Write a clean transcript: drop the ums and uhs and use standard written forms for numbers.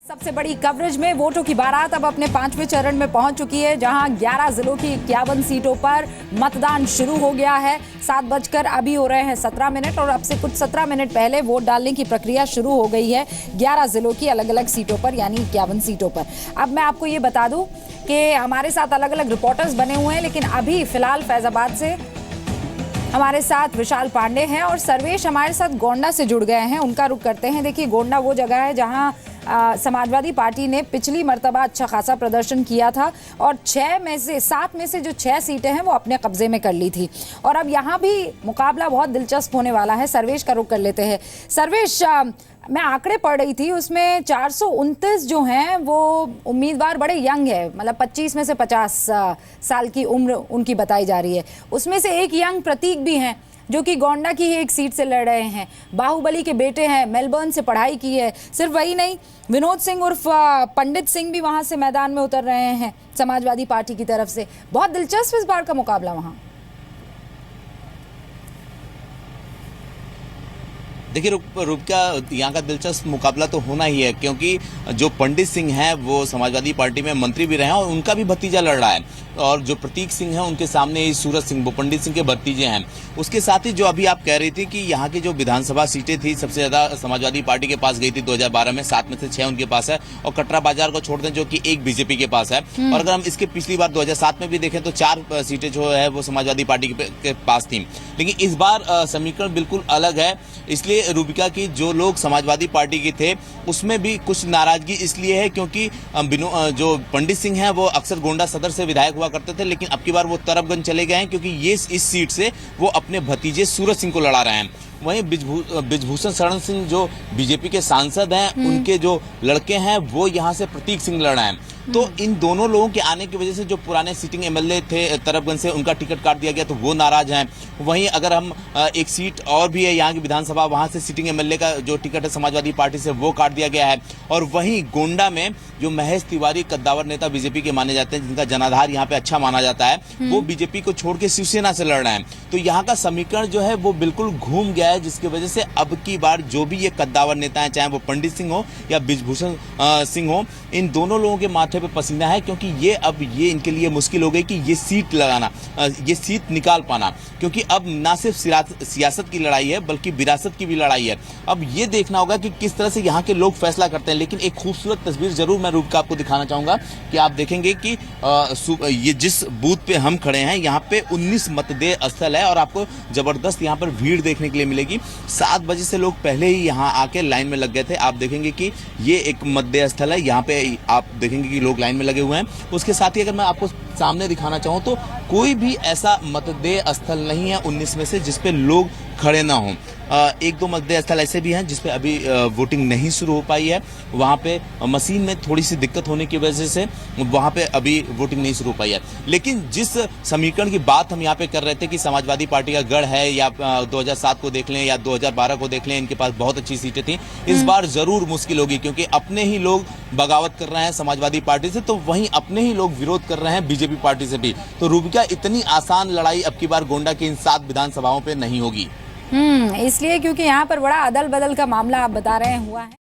सबसे बड़ी कवरेज में वोटों की बारात अब अपने 5वें चरण में पहुंच चुकी है, जहां 11 जिलों की 51 सीटों पर मतदान शुरू हो गया है। 7 बजकर अभी हो रहे हैं 17 मिनट और अब से कुछ 17 मिनट पहले वोट डालने की प्रक्रिया शुरू हो गई है 11 जिलों की अलग अलग सीटों पर, यानी 51 सीटों पर। अब मैं आपको ये बता दूं कि हमारे साथ अलग अलग रिपोर्टर्स बने हुए हैं, लेकिन अभी फिलहाल फैजाबाद से हमारे साथ विशाल पांडे हैं और सर्वेश हमारे साथ गोंडा से जुड़ गए हैं। उनका रुख करते हैं। देखिए, गोंडा वो जगह है जहां समाजवादी पार्टी ने पिछली मर्तबा अच्छा खासा प्रदर्शन किया था और 7 में से जो 6 सीटें हैं वो अपने कब्जे में कर ली थी और अब यहाँ भी मुकाबला बहुत दिलचस्प होने वाला है। सर्वेश का रुख कर लेते हैं। सर्वेश, मैं आंकड़े पढ़ रही थी, उसमें 429 जो हैं वो उम्मीदवार बड़े यंग है, मतलब 25 में से 50 साल की उम्र उनकी बताई जा रही है। उसमें से एक यंग प्रतीक भी हैं जो कि गोंडा की ही एक सीट से लड़ रहे हैं। बाहुबली के बेटे हैं, मेलबर्न से पढ़ाई की है। सिर्फ वही नहीं, विनोद सिंह उर्फ पंडित सिंह भी वहां से मैदान में उतर रहे हैं समाजवादी पार्टी की तरफ से। बहुत दिलचस्प इस बार का मुकाबला वहां। देखिए रुपका, यहाँ का दिलचस्प मुकाबला तो होना ही है, क्योंकि जो पंडित सिंह हैं वो समाजवादी पार्टी में मंत्री भी रहे हैं और उनका भी भतीजा लड़ रहा है। और जो प्रतीक सिंह हैं उनके सामने ही सूरज सिंह, वो पंडित सिंह के भतीजे हैं। उसके साथ ही जो अभी आप कह रही थी कि यहाँ की जो विधानसभा सीटें थी सबसे ज्यादा समाजवादी पार्टी के पास गई थी 2012 में, 7 में से 6 उनके पास है और कटरा बाजार को छोड़ दें जो कि एक बीजेपी के पास है। और अगर हम इसके पिछली बार 2007 में भी देखें तो 4 सीटें जो है वो समाजवादी पार्टी के पास थी। लेकिन इस बार समीकरण बिल्कुल अलग है, इसलिए रूबिका की जो लोग समाजवादी पार्टी के थे उसमें भी कुछ नाराजगी इसलिए है क्योंकि जो पंडित सिंह हैं वो अक्सर गोंडा सदर से विधायक हुआ करते थे, लेकिन अब की बार वो तरफगंज चले गए हैं क्योंकि ये इस सीट से वो अपने भतीजे सूरज सिंह को लड़ा रहे हैं। वहीं ब्रिजभूषण शरण सिंह जो बीजेपी के सांसद हैं, उनके जो लड़के हैं वो यहाँ से प्रतीक सिंह लड़ रहे हैं। तो इन दोनों लोगों के आने की वजह से जो पुराने सिटिंग एमएलए थे तरफगंज से, उनका टिकट काट दिया गया तो वो नाराज हैं। वहीं अगर हम एक सीट और भी है यहाँ की विधानसभा, वहां से सिटिंग एमएलए का जो टिकट है समाजवादी पार्टी से वो काट दिया गया है। और वहीं गोंडा में जो महेश तिवारी कद्दावर नेता बीजेपी के माने जाते हैं, जिनका जनाधार यहाँ पे अच्छा माना जाता है, वो बीजेपी को छोड़ के शिवसेना से लड़ रहे हैं। तो यहाँ का समीकरण जो है वो बिल्कुल घूम गया है, जिसकी वजह से अब की बार जो भी ये कद्दावर नेता है, चाहे वो पंडित सिंह हो या ब्रिजभूषण सिंह हो, इन दोनों लोगों के माथे पे पसीना है, क्योंकि ये इनके लिए मुश्किल हो गई कि ये सीट लगाना, ये सीट निकाल पाना, क्योंकि अब ना सिर्फ सियासत की लड़ाई है बल्कि विरासत की भी लड़ाई है। अब ये देखना होगा कि किस तरह से यहाँ के लोग फैसला करते हैं। लेकिन एक खूबसूरत तस्वीर जरूर मैं रूप का आपको दिखाना चाहूंगा कि आप देखेंगे कि ये जिस बूथ पे हम खड़े हैं यहाँ पे 19 मतदेय स्थल है और आपको जबरदस्त यहाँ पर भीड़ देखने के लिए मिलेगी। 7 बजे से लोग पहले ही यहाँ आके लाइन में लग गए थे। आप देखेंगे कि ये एक मतदेय स्थल है, यहाँ पे आप देखेंगे कि लोग लाइन में लगे हुए हैं। उसके साथ ही अगर मैं आपको सामने दिखाना चाहूँ तो कोई भी ऐसा मतदेय स्थल नहीं है 19 में से जिसपे लोग खड़े ना हों। 1-2 मतदेय स्थल ऐसे भी हैं जिसपे अभी वोटिंग नहीं शुरू हो पाई है, वहां पे मशीन में थोड़ी सी दिक्कत होने की वजह से वहां पे अभी वोटिंग नहीं शुरू हो पाई है। लेकिन जिस समीकरण की बात हम यहाँ पे कर रहे थे कि समाजवादी पार्टी का गढ़ है, या 2007 को देख लें या 2012 को देख लें, इनके पास बहुत अच्छी सीटें थी। इस बार जरूर मुश्किल होगी क्योंकि अपने ही लोग बगावत कर रहे हैं समाजवादी पार्टी से, तो वहीं अपने ही लोग विरोध कर रहे हैं बीजेपी पार्टी से भी। तो रूबिका, इतनी आसान लड़ाई अब की बार गोंडा की इन 7 विधानसभाओं पे नहीं होगी। इसलिए क्योंकि यहाँ पर बड़ा अदल बदल का मामला आप बता रहे हैं हुआ है।